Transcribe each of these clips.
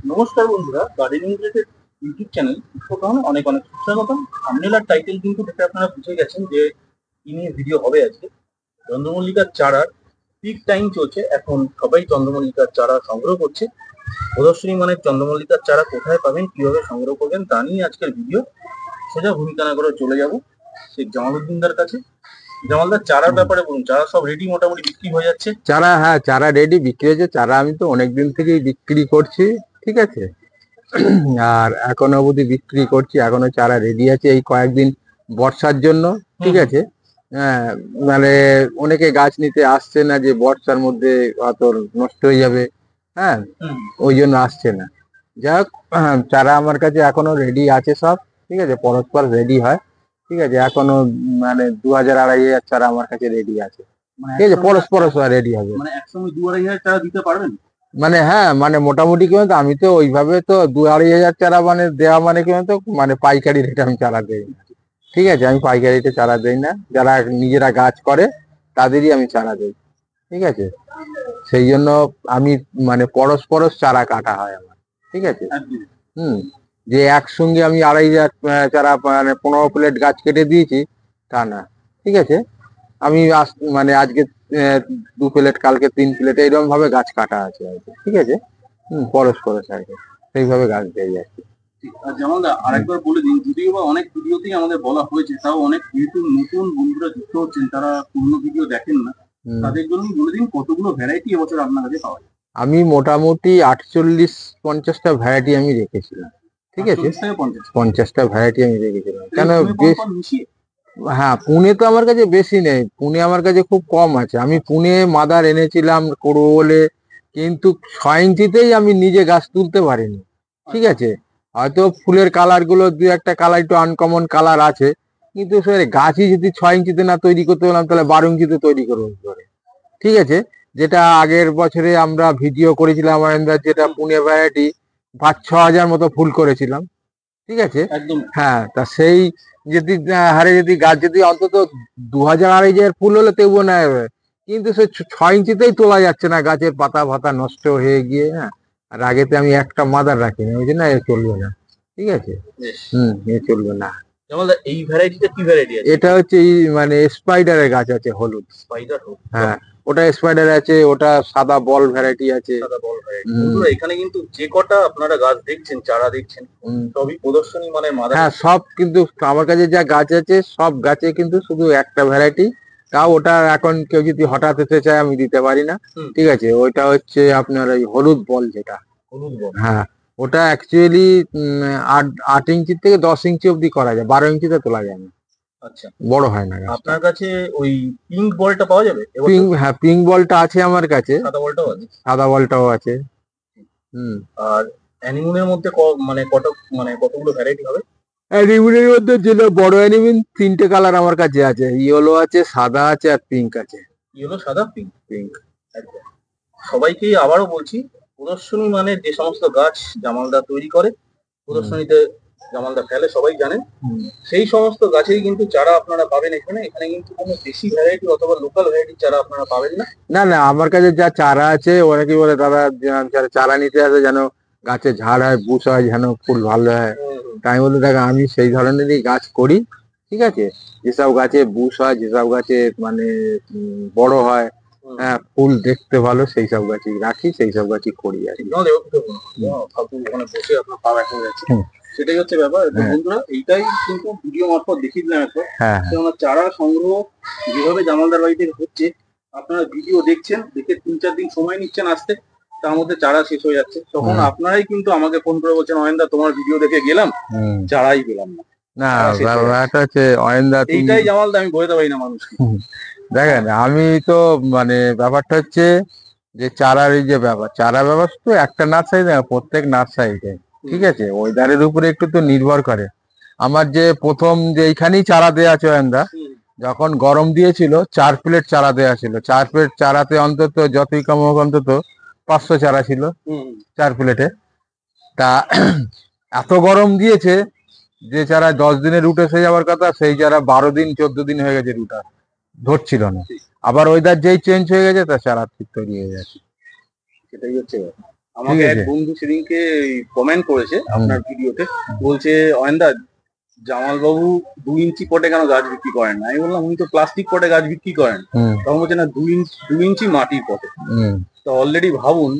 নমস্কার বন্ধুরা, gardening related YouTube channel প্রথমে অনেক অনেক সুস্বাগতম। থাম্বনেল আর টাইটেল কিন্তু দেখে আপনারা বুঝে গেছেন যে কি নিয়ে ভিডিও হবে আজকে। চন্দ্রমল্লিকার চারার পিক টাইম চলছে, এখন সবাই চন্দ্রমল্লিকার চারা সংগ্রহ করছে। প্রদর্শনী মানে চন্দ্রমল্লিকার চারা কোথায় পাবেন, কিভাবে সংগ্রহ করবেন তা নিয়ে আজকের ভিডিও। সোজা ভূমিকা না করে চলে যাব শেখ জামালউদ্দিনদার কাছে। জামালদার চারার ব্যাপারে বলুন, চারা সব রেডি মোটামুটি বিক্রি হয়ে যাচ্ছে? চারা, হ্যাঁ, চারা রেডি বিক্রি হয়েছে। চারা আমি তো অনেকদিন থেকেই বিক্রি করছি, ঠিক আছে। আর এখনো অবধি বিক্রি করছি, এখনো চারা রেডি আছে। এই কয়েকদিন বর্ষার জন্য, ঠিক আছে, হ্যাঁ, মানে অনেকে গাছ নিতে আসছে না, যে বর্ষার মধ্যে অত নষ্ট হয়ে যাবে, হ্যাঁ, ওই জন্য আসছে না। যাক, চারা আমার কাছে এখনো রেডি আছে সব, ঠিক আছে, পরস্পর রেডি হয়, ঠিক আছে। এখনো মানে 2000-2500 চারা আমার কাছে রেডি আছে, ঠিক আছে, পরস্পর রেডি হবে। মানে একসঙ্গে 2-2.5 হাজার চারা দিতে পারবেন? মানে হ্যাঁ, মানে মোটামুটি কি বলতো, আমি তো ওইভাবে তো 2-2.5 হাজার চারা মানে দেওয়া মানে কি বলতো, মানে পাইকারি রেটে আমি চারা দেই না, ঠিক আছে। আমি পাইকারি রেটে চারা দেই না, যারা নিজেরা গাছ করে তাদেরই আমি চারা দেই, ঠিক আছে। সেই জন্য আমি মানে পরস্পর চারা কাটা হয় আমার, ঠিক আছে। হুম, যে একসঙ্গে আমি 2.5 হাজার চারা মানে 15 প্লেট গাছ কেটে দিয়েছি তা না, ঠিক আছে। আমি মানে আজকে 2 প্লেট, কালকে 3 প্লেট, এইরকম ভাবে গাছ কাটা আছে আর কি, ঠিক আছে। পরস্পর আর কি, সেইভাবে গাছ দিয়ে যাচ্ছে। আর যেমন আরেকবার বলে দিন, যদিও বা অনেক ভিডিওতেই আমাদের বলা হয়েছে, তাও অনেক যেহেতু নতুন বন্ধুরা যুক্ত হচ্ছেন, তারা পুরনো ভিডিও দেখেন না, তাদের জন্য বলে দিন কতগুলো ভ্যারাইটি এবছর আপনার কাছে পাওয়া যায়। আমি মোটামুটি 48-50টা ভ্যারাইটি আমি রেখেছিলাম, ঠিক আছে। 50টা ভ্যারাইটি আমি রেখেছিলাম, কেন বেশ। হ্যাঁ, পুনে তো আমার কাছে বেশি নেই, পুনে আমার কাছে খুব কম আছে। আমি পুনে মাদার এনেছিলাম করবো বলে, কিন্তু 6 ইঞ্চিতেই আমি নিজে গাছ তুলতে পারিনি, ঠিক আছে। হয়তো ফুলের কালার গুলো 2-একটা কালার একটু আনকমন কালার আছে, কিন্তু সে গাছই যদি 6 ইঞ্চিতে না তৈরি করতে পারলাম, তাহলে 12 ইঞ্চিতে তৈরি করবো কি করে, ঠিক আছে। যেটা আগের বছরে আমরা ভিডিও করেছিলাম আমাদের, যেটা পুনে ভ্যারাইটি 5-6 হাজার মতো ফুল করেছিলাম, ঠিক আছে। একদম। হ্যাঁ, তা সেই যদি হারে যদি গাছ যদি অন্তত 2000-2500 ফুল হলে তবুও না হবে, কিন্তু সে 6 ইঞ্চিতেই তোলা যাচ্ছে না, গাছের পাতা ফাতা নষ্ট হয়ে গিয়ে। হ্যাঁ, আর আগেতে আমি একটা মাদার রাখিনি, ওই জন্য এ চলবে না, ঠিক আছে। এ চলবে না। এই ভ্যারাইটিটা কি ভ্যারাইটি আছে? এটা হচ্ছে মানে স্পাইডারের গাছ আছে, হলুদ স্পাইডার। হ্যাঁ, ওটা স্পাইডার আছে, ওটা সাদা বল ভ্যারাইটি আছে। সাদা বল ভ্যারাইটি। বন্ধুরা, এখানে কিন্তু যে কটা আপনারা গাছ দেখছেন, চারা দেখছেন, সবই প্রদর্শনী মানে মাদার। হ্যাঁ, সব কিন্তু আমার কাছে যা গাছ আছে সব গাছে কিন্তু শুধু একটা ভ্যারাইটি, তাও ওটা এখন কেউ যদি হঠাৎ হতে চায় আমি দিতে পারি না, ঠিক আছে। ওইটা হচ্ছে আপনার ওই হলুদ বল, যেটা হলুদ বল। হ্যাঁ, ওটা অ্যাকচুয়ালি 8 ইঞ্চি থেকে 10 ইঞ্চি অব্দি করা যায়, 12 ইঞ্চিতে তোলা যায় না। আচ্ছা, বড় হয় না। আপনার কাছে ওই পিঙ্ক বলটা পাওয়া যাবে? পিঙ্ক, হ্যাঁ, পিঙ্ক বলটা আছে আমার কাছে, সাদা বলটাও আছে। সাদা বলটাও আছে। আর অ্যানিমনের মধ্যে মানে কতগুলো ভ্যারাইটি হবে? অ্যানিমিনের মধ্যে যেটা বড় অ্যানিমিন 3টে কালার আমার কাছে আছে, ইয়েলো আছে, সাদা আছে, আর পিঙ্ক আছে। ইয়েলো, সাদা, পিঙ্ক। একদম। সবাইকেই আবারও বলছি, প্রদর্শনী মানে যে সমস্ত গাছ জামালদা তৈরি করে, প্রদর্শনীতে জামালদা ফেলে, সবাই জানেন। সেই সমস্ত গাছেই কিন্তু চারা আপনারা পাবেন এখানে। এখানে কিন্তু কোনো দেশি ভ্যারাইটি অথবা লোকাল ভ্যারাইটির চারা আপনারা পাবেন না। না না, আমার কাছে যা চারা আছে, ওরা কি বলে, দাদা যারা চারা নিতে আসে যেন গাছে ঝাড় হয়, বুশ হয়, যেন ফুল ভালো হয়। তাই বলতে দেখো, আমি সেই ধরনেরই গাছ করি, ঠিক আছে। যেসব গাছে বুশ হয়, যেসব গাছে মানে বড় হয়, হ্যাঁ, ফুল দেখতে ভালো, সেই সব গাছই রাখি, সেই সব গাছই করি আর কি। বসে আপনার পা ব্যথা হয়ে যাচ্ছে, সেটাই হচ্ছে ব্যাপার। বন্ধুরা, এইটাই কিন্তু ভিডিও মারফত দেখিয়ে দিলাম একবার। চারা সংগ্রহ যেভাবে জামালদার বাড়িতে হচ্ছে, আপনারা ভিডিও দেখছেন, দেখে 3-4 দিন সময় নিচ্ছেন আসতে, তার মধ্যে চারা শেষ হয়ে যাচ্ছে। তখন আপনারাই কিন্তু আমাকে ফোন করে বলছেন, অয়নদা তোমার ভিডিও দেখে গেলাম, চারাই পেলাম না। না, ব্যাপারটা হচ্ছে অয়নদা, এইটাই জামালদা, আমি বোঝাতে পারি না মানুষকে। দেখেন, আমি তো মানে ব্যাপারটা হচ্ছে যে চারার এই যে ব্যাপার, চারা ব্যাপার তো একটা নার্সারি না, প্রত্যেক নার্সারিতে, ঠিক আছে, ওয়েদারের উপরে একটু তো নির্ভর করে। আমার যে প্রথম যে এইখানেই চারা দেওয়া আছে অয়নদা, যখন গরম দিয়েছিল 4 প্লেট চারা দেওয়া ছিল। 4 প্লেট চারাতে অন্তত যতই কম হোক অন্তত 500 চারা ছিল 4 প্লেটে। তা এত গরম দিয়েছে যে চারা 10 দিনে রুট এসে যাওয়ার কথা, সেই চারা 12 দিন 14 দিন হয়ে গেছে, রুট ধরছিল না। আবার ওয়েদার যেই চেঞ্জ হয়ে গেছে, তা চারা ঠিক তৈরি হয়ে গেছে, সেটাই হচ্ছে ব্যাপার। আমাকে এক বন্ধু সেদিনকে কমেন্ট করেছে আপনার ভিডিওতে, বলছে অয়নদা জামালবাবু 2 ইঞ্চি পটে কেন গাছ বিক্রি করেন না? আমি বললাম উনি তো প্লাস্টিক পটে গাছ বিক্রি করেন। তখন বলছে না 2 ইঞ্চি মাটির পটে। তো অলরেডি ভাবুন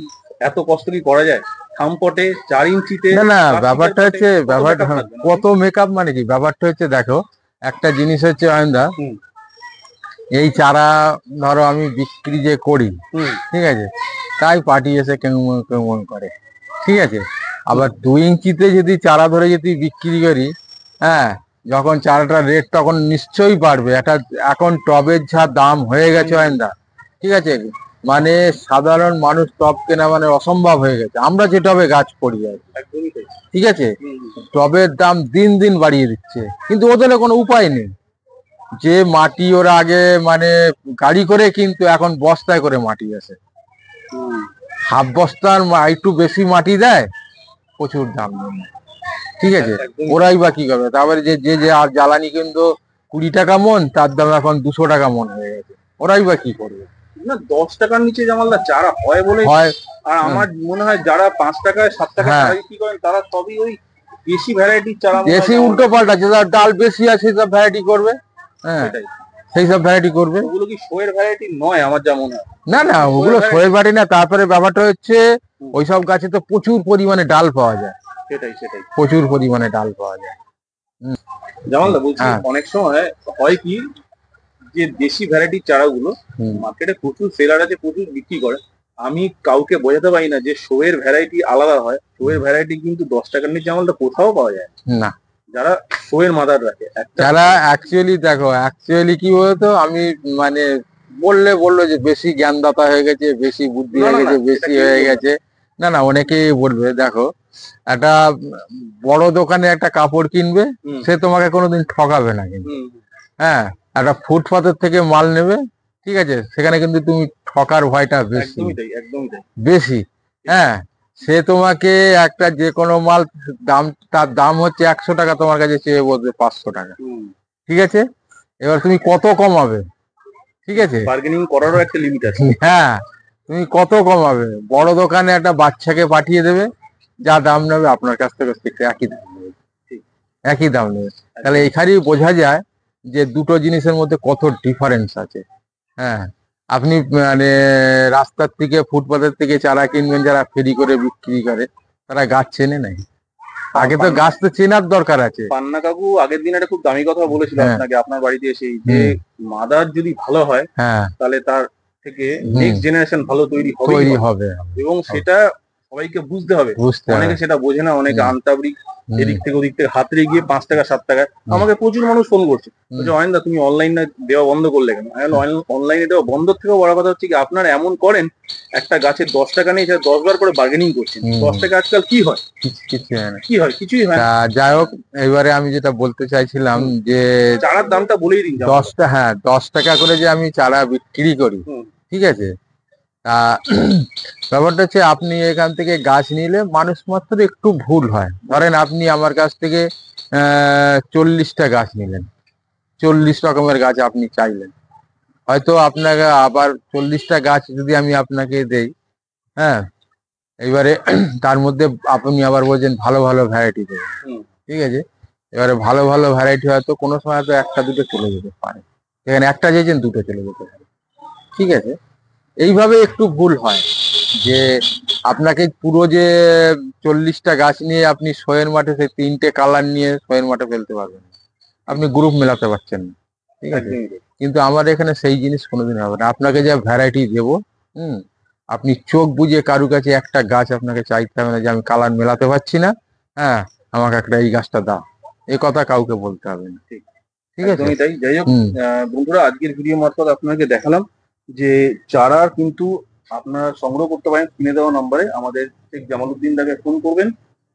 এত কষ্ট কি করা যায় থাম পটে 4 ইঞ্চিতে। না ব্যাপারটা হচ্ছে ব্যাপারটা কত মেকআপ মানে কি ব্যাপারটা হচ্ছে, দেখো একটা জিনিস হচ্ছে অয়নদা, এই চারা ধরো আমি বিক্রি যে করি, ঠিক আছে, তাই পার্টি এসে কেমন কেমন করে, ঠিক আছে। আবার 2 ইঞ্চিতে যদি চারা ধরে যদি বিক্রি করি, হ্যাঁ, যখন চারাটার রেট তখন নিশ্চয়ই বাড়বে। এখন টবের যা দাম হয়ে গেছে অয়নদা, ঠিক আছে, মানে সাধারণ মানুষ টব কেনা মানে অসম্ভব হয়ে গেছে। আমরা যে টবে গাছ করি আর কি, ঠিক আছে, টবের দাম দিন দিন বাড়িয়ে দিচ্ছে, কিন্তু ওদের কোনো উপায় নেই। যে মাটি ওরা আগে মানে গাড়ি করে, কিন্তু এখন বস্তায় করে মাটি আসে, হাফ বস্তার একটু বেশি মাটি দেয়, প্রচুর দাম নেই, ঠিক আছে। ওরাই বা কি করবে? তারপরে যে যে যে আর জ্বালানি কিন্তু 20 টাকা মন, তার দাম এখন 200 টাকা মন হয়ে গেছে, ওরাই বা কি করবে? না 10 টাকার নিচে জামালদা চারা হয় বলে হয়। আর আমার মনে হয় যারা 5 টাকায় 7 টাকায় চারা বিক্রি করেন তারা সবই ওই বেশি ভ্যারাইটির চারা, বেশি উল্টো পাল্টা, যেটা ডাল বেশি আছে সেসব ভ্যারাইটি করবে, হ্যাঁ, সেই সব ভ্যারাইটি করবে। ওগুলো কি শোয়ের ভ্যারাইটি নয় আমার যা মনে হয়। না ওগুলো শোয়ের ভ্যারাইটি না। তারপরে ব্যাপারটা হচ্ছে ওইসব গাছে তো প্রচুর পরিমাণে ডাল পাওয়া যায়, সেটাই প্রচুর পরিমাণে ডাল পাওয়া যায়। জামালদা বলছি অনেক সময় হয় কি যে দেশি ভ্যারাইটির চারাগুলো মার্কেটে প্রচুর সেলার আছে, প্রচুর বিক্রি করে। আমি কাউকে বোঝাতে পারি না যে শোয়ের ভ্যারাইটি আলাদা হয়। শোয়ের ভ্যারাইটি কিন্তু 10 টাকার নিচে জামালদা কোথাও পাওয়া যায় না, যারা শোয়ের মাদার রাখে। যারা অ্যাকচুয়ালি দেখো, অ্যাকচুয়ালি কি বলতো, আমি মানে বললো যে বেশি জ্ঞানদাতা হয়ে গেছে, বেশি বুদ্ধি হয়ে গেছে, বেশি হয়ে গেছে। না অনেকেই বলবে, দেখো একটা বড় দোকানে একটা কাপড় কিনবে, সে তোমাকে কোনোদিন ঠকাবে না, কিন্তু হ্যাঁ, একটা ফুটপাতের থেকে মাল নেবে, ঠিক আছে, সেখানে কিন্তু তুমি ঠকার ভয়টা বেশি বেশি। হ্যাঁ, সে তোমাকে একটা যে কোনো মাল তার দাম হচ্ছে 100 টাকা, তোমার কাছে চেয়ে বলবে 500 টাকা, ঠিক আছে। এবার তুমি কত কমাবে? ঠিক আছে, বার্গেনিং করারও একটা লিমিট আছে। হ্যাঁ, তুমি কত কমাবে? বড় দোকানে একটা বাচ্চাকে পাঠিয়ে দেবে, যা দাম নেবে আপনার কাছ থেকে একই দাম নেবে। তাহলে এখানেই বোঝা যায় যে দুটো জিনিসের মধ্যে কত ডিফারেন্স আছে। হ্যাঁ, আপনি মানে রাস্তার থেকে, ফুটপাতের থেকে চারা কিনবেন, যারা ফেরি করে বিক্রি করে, তারা গাছ চেনে নাই। আগে তো গাছ তো চেনার দরকার আছে। পান্না কাকু আগের দিন একটা খুব দামি কথা বলেছিল আপনাকে, আপনার বাড়িতে এসে, যে মাদার যদি ভালো হয় তাহলে তার থেকে নেক্সট জেনারেশন ভালো তৈরি হবে, এবং সেটা সবাইকে বুঝতে হবে। অনেকে সেটা বোঝে না, অনেকে আন্তাবরিক এদিক থেকে ওদিক থেকে হাতড়ে গিয়ে 5 টাকা 7 টাকা। আমাকে প্রচুর মানুষ ফোন করছে, বলছে অয়নদা তুমি অনলাইনে দেওয়া বন্ধ করলে কেন? অনলাইনে দেওয়া বন্ধ থেকেও বড় কথা হচ্ছে কি আপনারা এমন করেন, একটা গাছের 10 টাকা নেই, সেটা 10 বার করে বার্গেনিং করছেন। 10 টাকা আজকাল কি হয়? কি হয়? কিছুই হয় না। যাই হোক, এবারে আমি যেটা বলতে চাইছিলাম যে চারার দামটা বলেই দিন। 10 টাকা করে যে আমি চারা বিক্রি করি, ঠিক আছে, ব্যাপারটা হচ্ছে আপনি এখান থেকে গাছ নিলে মানুষ মাত্র একটু ভুল হয়। ধরেন আপনি আমার কাছ থেকে 40টা গাছ নিলেন, 40 রকমের গাছ আপনি চাইলেন, হয়তো আপনাকে আবার 40টা গাছ যদি আমি আপনাকে দেই, হ্যাঁ, এবারে তার মধ্যে আপনি আবার বলছেন ভালো ভালো ভ্যারাইটি দেবেন, ঠিক আছে। এবারে ভালো ভালো ভ্যারাইটি হয়তো কোনো সময় তো একটা দুটো চলে যেতে পারে, এখানে একটা চেয়েছেন 2টো চলে যেতে পারে, ঠিক আছে। এইভাবে একটু ভুল হয় যে আপনাকে পুরো যে 40টা গাছ নিয়ে আপনি শোয়ের মাঠে সেই 3টে কালার নিয়ে শোয়ের মাঠে ফেলতে পারবেন, আপনি গ্রুপ মেলাতে পারছেন না, ঠিক আছে। কিন্তু আমার এখানে সেই জিনিস কোনোদিন হবে না। আপনাকে যা ভ্যারাইটি দেবো, আপনি চোখ বুঝে কারু কাছে একটা গাছ আপনাকে চাইতে হবে না যে আমি কালার মেলাতে পারছি না, হ্যাঁ, আমাকে একটা এই গাছটা দাও, এই কথা কাউকে বলতে হবে না, ঠিক আছে। যাই হোক বন্ধুরা, আজকের ভিডিও মারফত আপনাকে দেখালাম যে চারা কিন্তু আপনারা সংগ্রহ করতে পারেন কিনে দেওয়া নম্বরে। আমাদের শেখ জামালউদ্দিন দাকে ফোন করবেন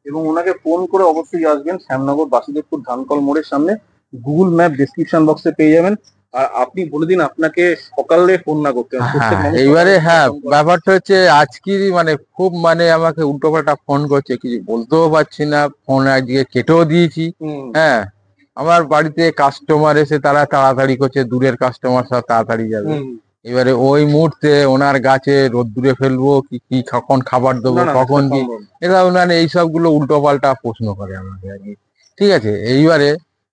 এবং ওনাকে ফোন করে অবশ্যই আসবেন শ্যামনগর বাসুদেবপুর ধানকল মোড়ের সামনে। গুগল ম্যাপ ডেসক্রিপশন বক্সে পেয়ে যাবেন। আর আপনি বলে দিন আপনাকে সকালে ফোন না করতে হবে। এইবারে হ্যাঁ, ব্যাপারটা হচ্ছে আজকেরই মানে খুব মানে আমাকে উল্টোপাল্টা ফোন করছে, কিছু বলতেও পারছি না, ফোন আজকে কেটেও দিয়েছি। হ্যাঁ, আমার বাড়িতে কাস্টমার এসে তারা তাড়াতাড়ি করছে, দূরের কাস্টমার সব তাড়াতাড়ি যাবে, এবারে ওই মুহূর্তে ওনার গাছে রোদ্দুরে ফেলবো কি কি কখন খাবার দেবো, কখন কি, এটা ওনার এইসব গুলো উল্টো পাল্টা প্রশ্ন করে আমাকে আর কি। ঠিক আছে, এইবারে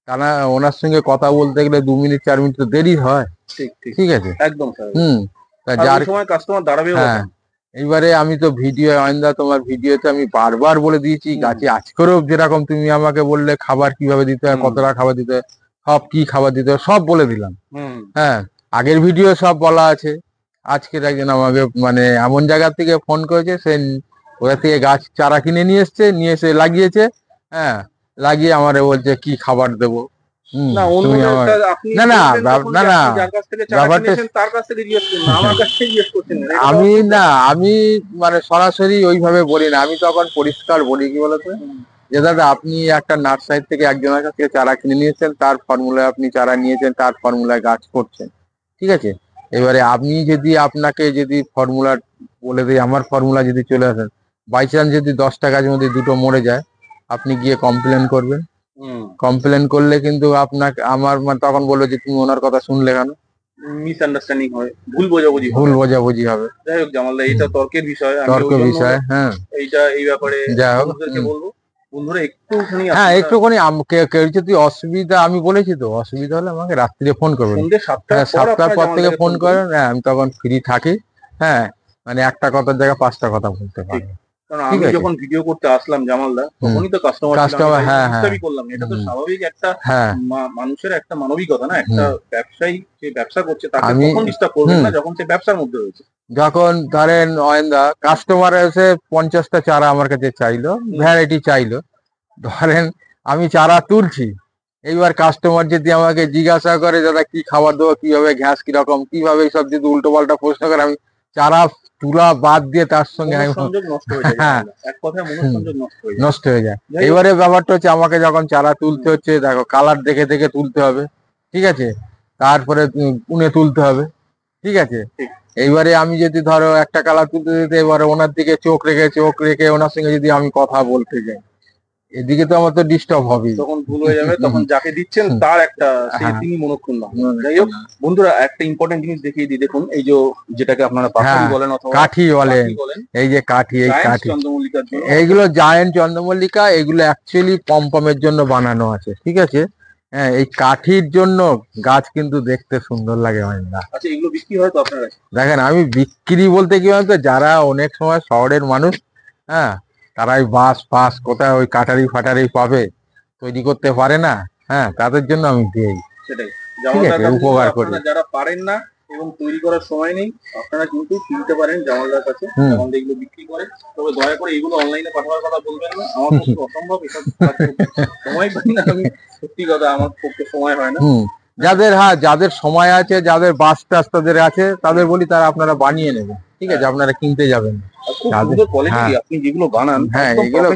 তারা ওনার সঙ্গে কথা বলতে গেলে 2 মিনিট 4 মিনিট তো দেরি হয়। ঠিক আছে, একদম তা যার সময় কাস্টমার দাঁড়াবে। হ্যাঁ, এইবারে আমি তো ভিডিও আইন্দা তোমার ভিডিওতে আমি বারবার বলে দিয়েছি গাছে আজকেও যেরকম তুমি আমাকে বললে খাবার কিভাবে দিতে হয়, কতটা খাবার দিতে হয়, সব কি খাবার দিতে হয় সব বলে দিলাম। হ্যাঁ, আগের ভিডিও সব বলা আছে। আজকের একজন আমাকে মানে এমন জায়গা থেকে ফোন করেছে, সে ওরা থেকে গাছ চারা কিনে নিয়ে এসছে, নিয়ে এসে লাগিয়েছে। হ্যাঁ, লাগিয়ে আমারে বলছে কি খাবার দেবো। তুমি আমার না না না না ব্যাপারটা আমি না, আমি মানে সরাসরি ওইভাবে বলি না, আমি তখন পরিষ্কার বলি কি বলতো, যে দাদা আপনি একটা নার্সারি থেকে একজনের কাছ থেকে চারা কিনে নিয়েছেন, তার ফর্মুলায় আপনি চারা নিয়েছেন, তার ফর্মুলায় গাছ করছেন। ঠিক আছে, এবারে আপনি যদি আপনাকে যদি ফর্মুলা বলে দিই, আমার ফর্মুলা যদি চলে আসেন, বাই চান্স যদি 10টা গাছের মধ্যে 2টো মরে যায়, আপনি গিয়ে কমপ্লেন করবেন। কমপ্লেন করলে কিন্তু আপনাকে আমার তখন বললো যে তুমি ওনার কথা শুনলে কেন, মিসআন্ডারস্ট্যান্ডিং হয়, ভুল বোঝাবুঝি হবে। যাই হোক জামালদা, এটা তর্কের বিষয়, হ্যাঁ, এইটা এই ব্যাপারে যাই হোক বলবো বন্ধুরা একটুখানি, হ্যাঁ একটুখানি কেউ যদি অসুবিধা, আমি বলেছি তো অসুবিধা হলে আমাকে রাত্রিরে ফোন করবেন, 7টার পর থেকে ফোন করেন। হ্যাঁ, আমি তখন ফ্রি থাকি। হ্যাঁ, মানে একটা কথার জায়গায় 5টা কথা বলতে পারি। কারণ আমি যখন ভিডিও করতে আসলাম জামালদা, তখনই তো কাস্টমার, হ্যাঁ করলাম, এটা তো স্বাভাবিক একটা মানুষের একটা মানবিকতা না, একটা ব্যবসায়ী যে ব্যবসা করছে তাকে কখন ডিস্টার্ব করবেন না যখন সে ব্যবসার মধ্যে রয়েছে। যখন ধরেন অয়েন্দা কাস্টমার এসে 50টা চারা আমার কাছে চাইলো, ভ্যারাইটি চাইলো, ধরেন আমি চারা তুলছি, এইবার কাস্টমার যদি আমাকে জিজ্ঞাসা করে দাদা কি খাবার দেবো, কিভাবে ঘাস কিরকম, কিভাবে সব যদি উল্টো পাল্টা প্রশ্ন করে, আমি চারা তুলা বাদ দিয়ে তার সঙ্গে নষ্ট হয়ে যায়। এবারে ব্যাপারটা হচ্ছে আমাকে যখন চারা তুলতে হচ্ছে, দেখো কালার দেখে দেখে তুলতে হবে। ঠিক আছে, তারপরে পুনে তুলতে হবে। ঠিক আছে, এইবারে আমি যদি ধরো একটা কালার তুলতে দিতে, এবারে ওনার দিকে চোখ রেখে ওনার সঙ্গে যদি আমি কথা বলতে যাই, এদিকে তো আমার তো ডিস্টার্ব হবে, তখন ভুল হয়ে যাবে, তখন যাকে দিচ্ছেন তার একটা তিনি মনক্ষুণ্ণ। যাই হোক বন্ধুরা, একটা ইম্পর্টেন্ট জিনিস দেখিয়ে দিই, দেখুন এই যে যেটাকে আপনারা পাথরি বলেন অথবা কাঠি বলেন, এই যে কাঠি, এই কাঠি এইগুলো জায়ান্ট চন্দ্রমল্লিকা, এগুলো অ্যাকচুয়ালি পমপমের জন্য বানানো আছে। ঠিক আছে, হ্যাঁ, এই কাঠির জন্য গাছ কিন্তু দেখতে সুন্দর লাগে হয় না। আচ্ছা, এগুলো বিক্রি হয় তো আপনারা? দেখেন, আমি বিক্রি বলতে কি বলতো, যারা অনেক সময় শহরের মানুষ, হ্যাঁ, তারাই বাঁশ ফাঁস কোথায় ওই কাটারি ফাটারি পাবে, তৈরি করতে পারে না, হ্যাঁ, তাদের জন্য আমি দিই। সেটাই, উপকার করি। যারা পারেন না এবং তৈরি করার সময় নেই, আপনারা কিন্তু কিনতে পারেন জামালদার কাছে, জামালদা এগুলো বিক্রি করে। তবে দয়া করে এগুলো অনলাইনে পাঠানোর কথা বলবেন না, আমার পক্ষে অসম্ভব, এসব সময় পাই না আমি, সত্যি কথা আমার পক্ষে সময় হয় না। যাদের সময় আছে, যাদের বাস টাস তাদের আছে, তাদের বলি তারা আপনারা বানিয়ে নেবেন। ঠিক আছে, আপনারা কিনতে যাবেন। আপনি যেগুলো বানান, হ্যাঁ, এগুলো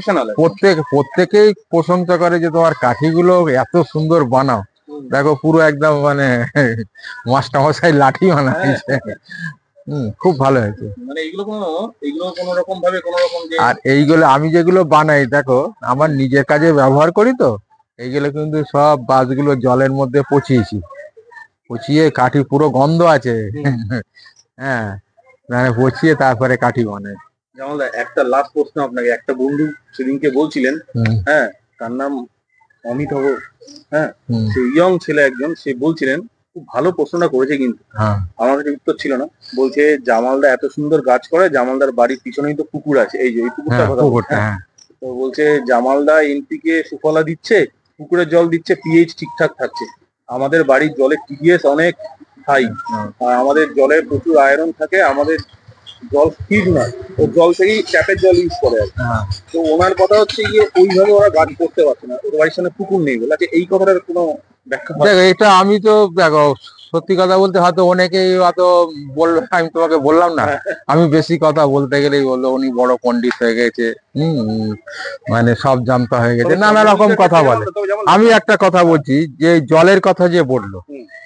প্রত্যেকেই প্রশংসা করে যে তোমার কাঠিগুলো এত সুন্দর বানাও। দেখো পুরো একদম মানে মাস্টারমশাই লাঠি বানাইছে। খুব ভালো হয়েছে। মানে এগুলো কোনো রকম ভাবে আর এইগুলো আমি যেগুলো বানাই, দেখো আমার নিজের কাজে ব্যবহার করি তো, এইগুলো কিন্তু সব বাঁশগুলো জলের মধ্যে পচিয়ে কাঠি পুরো গন্ধ আছে। হ্যাঁ, মানে পচিয়ে তারপরে কাঠি বানায়। জামালদা, একটা লাস্ট প্রশ্ন আপনাকে। একটা বন্ধু সেদিনকে বলছিলেন, হ্যাঁ, তার নাম অমিতাভ, হ্যাঁ, সে ইয়ং ছেলে একজন, সে বলছিলেন, খুব ভালো প্রশ্নটা করেছে কিন্তু আমার কাছে উত্তর ছিল না। বলছে জামালদা এত সুন্দর গাছ করে, জামালদার বাড়ির পিছনেই তো পুকুর আছে, এই যে এই পুকুরটা কথা, তো বলছে জামালদা এনপিকে সুফলা দিচ্ছে, পুকুরের জল দিচ্ছে, পিএইচ ঠিকঠাক থাকছে, আমাদের বাড়ির জলের টিডিএস অনেক হাই, আর আমাদের জলে প্রচুর আয়রন থাকে, আমাদের জল স্থির নয়, ও জল থেকেই ট্যাপের জল ইউজ করে আর কি। তো ওনার কথা হচ্ছে গিয়ে ওইভাবে ওরা গাছ করতে পারছে না, ওর বাড়ির সামনে পুকুর নেই বলে। এই কথাটার কোনো ব্যাখ্যা? দেখো, এটা আমি তো দেখো সত্যি কথা বলতে হয়তো অনেকেই হয়তো বললো, আমি তোমাকে বললাম না, আমি বেশি কথা বলতে গেলেই বললো উনি বড় পন্ডিত হয়ে গেছে, মানে সব জানতা হয়ে গেছে, নানা রকম কথা বলে। আমি একটা কথা বলছি, যে জলের কথা যে বললো,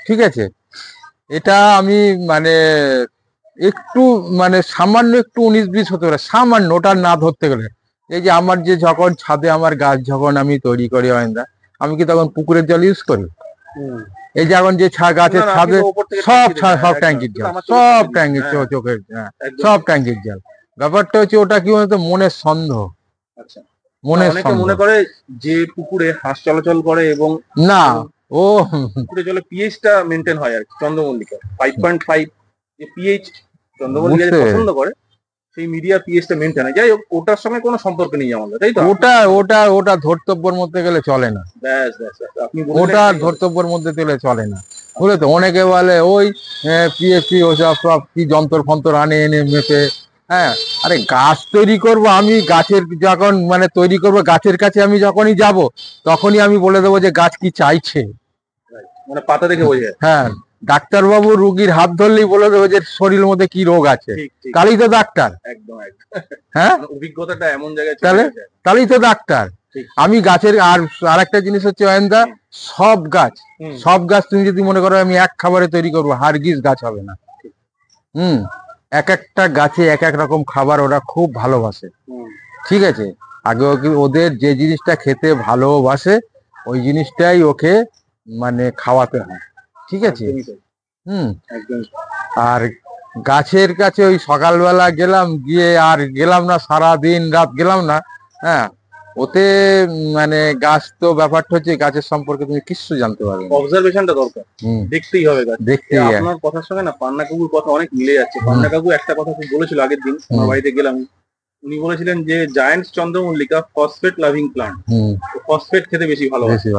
ঠিক আছে, এটা আমি মানে একটু মানে সামান্য একটু 19-20 হতে পারে, সামান্য, ওটা না ধরতে গেলে। এই যে আমার যে যখন ছাদে আমার গাছ যখন আমি তৈরি করি অয়েন্দা, আমি কি তখন পুকুরের জল ইউজ করি? এই যে এখন যে গাছের ছাদে সব সব ট্যাঙ্কির জল, সব ট্যাঙ্কির চোখের, সব ট্যাঙ্কির জল। ব্যাপারটা হচ্ছে ওটা কি বলতো, মনের সন্দেহ। আচ্ছা, মনের অনেকে মনে করে যে পুকুরে হাঁস চলাচল করে এবং না, ও পুকুরে জলে পিএইচটা মেনটেন হয় আর কি, চন্দ্রমল্লিকা 5.5 যে পিএইচ চন্দ্রমল্লিকা যে পছন্দ করে সেই মিডিয়া পিএইচটা মেনটেন হয়। যাই হোক, ওটার সঙ্গে কোনো সম্পর্ক নেই আমাদের, তাই তো? ওটা ধর্তব্যের মধ্যে গেলে চলে না। ব্যাস ব্যাস ব্যাস, আপনি ওটা ধর্তব্যের মধ্যে গেলে চলে না, বুঝলে তো। অনেকে বলে ওই পিএসসি ওসব সব কি যন্ত্র ফন্তর আনে এনে মেপে, হ্যাঁ। আরে গাছ তৈরি করব আমি, গাছের যখন মানে তৈরি করব গাছের কাছে আমি যখনই যাব তখনই আমি বলে দেবো যে গাছ কি চাইছে, মানে পাতা দেখে বোঝা যায়। হ্যাঁ, ডাক্তারবাবু রুগীর হাত ধরলেই বলে দেবো যে শরীরের মধ্যে কি রোগ আছে, তাহলেই তো ডাক্তার। একদম একদম, হ্যাঁ, অভিজ্ঞতাটা এমন জায়গায় তাহলেই তো ডাক্তার। আমি গাছের আর একটা জিনিস হচ্ছে অয়নদা, সব গাছ তুমি যদি মনে করো আমি এক খাবারে তৈরি করবো, হারগিজ গাছ হবে না। এক একটা গাছে এক এক রকম খাবার ওরা খুব ভালোবাসে, ঠিক আছে। আগে ওদের যে জিনিসটা খেতে ভালোবাসে ওই জিনিসটাই ওকে মানে খাওয়াতে হয়, ঠিক আছে। আর গাছের কাছে ওই সকালবেলা গেলাম, গিয়ে আর গেলাম না, সারা দিন রাত গেলাম না, হ্যাঁ। ওতে মানে গাছ তো ব্যাপারটা হচ্ছে গাছের সম্পর্কে তুমি কিছু জানতে পারবে, অবজারভেশনটা দরকার, দেখতেই হবে গাছ দেখতে। আপনার কথার সঙ্গে না পান্না কাকুর কথা অনেক মিলে যাচ্ছে। পান্না কাকু একটা কথা বলেছিল আগের দিন, আমার বাড়িতে গেলাম, উনি বলেছিলেন যে জায়ান্টস চন্দ্রমল্লিকা ফসফেট লাভিং প্লান্ট, ফসফেট খেতে বেশি ভালোবাসে।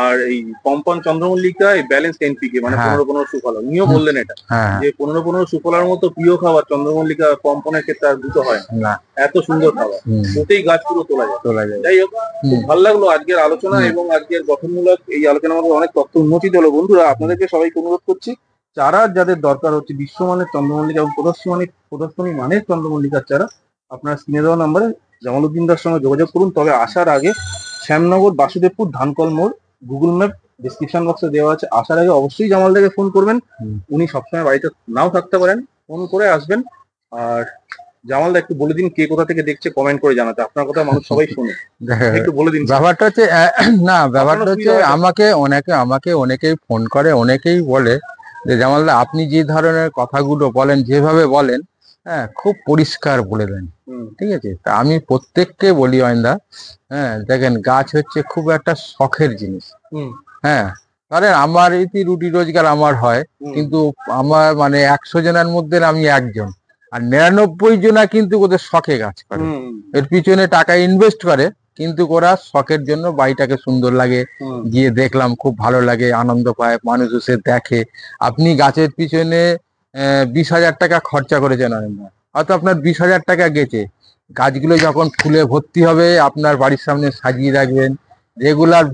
আর এই পম্পন চন্দ্রমল্লিকা এই ব্যালেন্স এনপিকে মানে 15-15 সুফলা। উনিও বললেন এটা যে 15-15 সুফলার মতো প্রিয় খাবার চন্দ্রমল্লিকা পম্পনের ক্ষেত্রে আর দুটো হয় না, এত সুন্দর খাবার, ওতেই গাছ পুরো তোলা যায়। যাই হোক, খুব ভালো লাগলো আজকের আলোচনা এবং আজকের গঠনমূলক এই আলোচনার মধ্যে অনেক তথ্য উন্মোচিত হলো। বন্ধুরা, আপনাদেরকে সবাইকে অনুরোধ করছি, চারা যাদের দরকার হচ্ছে বিশ্বমানের চন্দ্রমল্লিকা এবং প্রদর্শনী মানের চন্দ্রমল্লিকার চারা, আপনার স্ক্রিনে দেওয়া নাম্বারে জামালউদ্দিন দার সঙ্গে যোগাযোগ করুন। তবে আসার আগে শ্যামনগর বাসুদেবপুর ধানকল মোড়, গুগল ম্যাপ ডিসক্রিপশন বক্সে দেওয়া আছে। আসার আগে অবশ্যই জামালদাকে ফোন করবেন, উনি সবসময় বাড়িতে নাও থাকতে পারেন, ফোন করে আসবেন। আর জামালদা একটু বলে দিন কে কোথা থেকে দেখছে, কমেন্ট করে জানাতে। আপনার কথা মানুষ সবাই শুনে, একটু বলে দিন। ব্যাপারটা হচ্ছে ব্যাপারটা হচ্ছে আমাকে অনেকেই ফোন করে, অনেকেই বলে যে জামালদা আপনি যে ধরনের কথাগুলো বলেন, যেভাবে বলেন, হ্যাঁ, খুব পরিষ্কার বলে দেন, ঠিক আছে। তা আমি প্রত্যেককে বলি অয়নদা, হ্যাঁ দেখেন, গাছ হচ্ছে খুব একটা শখের জিনিস, হ্যাঁ। কারণ আমার এই রুটি রোজগার আমার হয়, কিন্তু আমার মানে 100 জনের মধ্যে আমি একজন, আর 99 জনা কিন্তু ওদের শখে গাছ করে, এর পিছনে টাকা ইনভেস্ট করে, কিন্তু ওরা শখের জন্য বাড়িটাকে সুন্দর লাগে, গিয়ে দেখলাম খুব ভালো লাগে, আনন্দ পায়, মানুষ এসে দেখে। আপনি গাছের পিছনে 20,000 টাকা খরচা করেছেন হয়তো আপনার 20,000 টাকা গেছে, গাছগুলো যখন ফুলে ভর্তি হবে আপনার বাড়ির সামনে সাজিয়ে রাখবেন, রেগুলার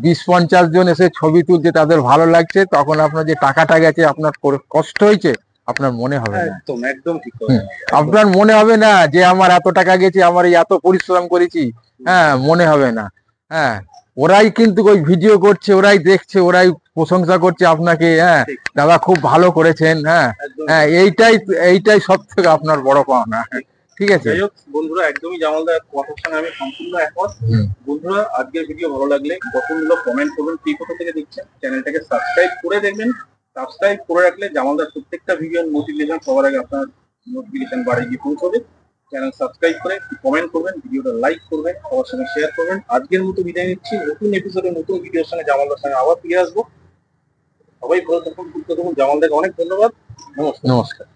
20-50 জন এসে ছবি তুলছে, তাদের ভালো লাগছে, তখন আপনার যে টাকাটা গেছে, আপনার কষ্ট হয়েছে, আপনার মনে হবে না। একদম ঠিক, আপনার মনে হবে না যে আমার এত টাকা গেছে, আমার এই এত পরিশ্রম করেছি, হ্যাঁ, মনে হবে না। হ্যাঁ, ওরাই কিন্তু ওই ভিডিও করছে, ওরাই দেখছে, ওরাই প্রশংসা করছে আপনাকে, হ্যাঁ দাদা খুব ভালো করেছেন, হ্যাঁ হ্যাঁ, এইটাই সব থেকে আপনার বড় পাওনা, ঠিক আছে। বন্ধুরা, একদমই জামালদার কথার সঙ্গে আমি সম্পূর্ণ একমত। বন্ধুরা, আজকের ভিডিও ভালো লাগলে গঠনমূলক কমেন্ট করবেন, কে কোথা থেকে দেখছেন, চ্যানেলটাকে সাবস্ক্রাইব করে দেখবেন। সাবস্ক্রাইব করে রাখলে জামালদার প্রত্যেকটা ভিডিওর নোটিফিকেশন সবার আগে আপনার নোটিফিকেশন বাড়ি গিয়ে পৌঁছবে। চ্যানেল সাবস্ক্রাইব করে কমেন্ট করবেন, ভিডিওটা লাইক করবেন, সবার সঙ্গে শেয়ার করবেন। আজকের মতো বিদায় নিচ্ছি, নতুন এপিসোডে নতুন ভিডিওর সঙ্গে জামালদার সঙ্গে আবার ফিরে আসবো। সবাই ভালো থাকুন, সুস্থ থাকুন। জামালদাকে অনেক ধন্যবাদ, নমস্কার।